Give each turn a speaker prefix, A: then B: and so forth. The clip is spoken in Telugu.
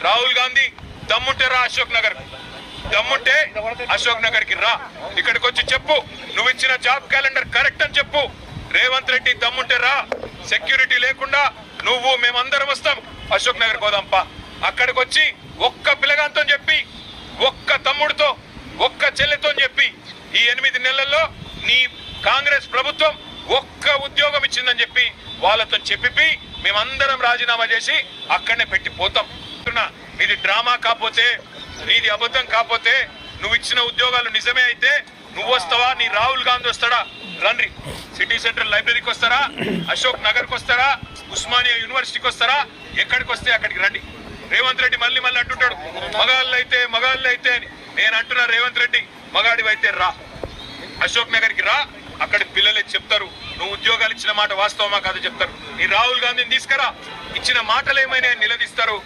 A: రాహుల్ గాంధీ దమ్ముంటే రా అశోక్ నగర్, దమ్ముంటే అశోక్ నగర్ కి రా, ఇక్కడికి వచ్చి చెప్పు నువ్వు ఇచ్చిన జాబ్ క్యాలెండర్ కరెక్ట్ అని చెప్పు. రేవంత్ రెడ్డి దమ్ముంటే రా, సెక్యూరిటీ లేకుండా నువ్వు మేమందరం వస్తాం, అశోక్ నగర్ పోదాంపా. అక్కడికి వచ్చి ఒక్క పిల్లగాంతో చెప్పి, ఒక్క తమ్ముడితో, ఒక్క చెల్లెతో చెప్పి ఈ 8 నెలల్లో నీ కాంగ్రెస్ ప్రభుత్వం ఒక్క ఉద్యోగం ఇచ్చిందని చెప్పి వాళ్ళతో చెప్పి మేమందరం రాజీనామా చేసి అక్కడనే పెట్టి పోతాం. నీది డ్రామా కాకపోతే, నీది అబద్ధం కాకపోతే, నువ్వు ఇచ్చిన ఉద్యోగాలు నిజమే అయితే నువ్వు వస్తావా, నీ రాహుల్ గాంధీ వస్తాడా? రండి, సిటీ సెంట్రల్ లైబ్రరీకి వస్తారా, అశోక్ నగర్కి వస్తారా, ఉస్మానియా యూనివర్సిటీకి వస్తారా, ఎక్కడికి వస్తే అక్కడికి రండి. రేవంత్ రెడ్డి మళ్ళీ అంటుంటాడు మగాళ్ళు అయితే అని. నేను అంటున్నా రేవంత్ రెడ్డి, మగాడివైతే రా, అశోక్ నగర్కి రా, అక్కడ పిల్లలే చెప్తారు నువ్వు ఉద్యోగాలు ఇచ్చిన మాట వాస్తవమా కాదో చెప్తారు. నీ రాహుల్ గాంధీని తీసుకురా, ఇచ్చిన మాటలు ఏమైనా నిలదీస్తారు.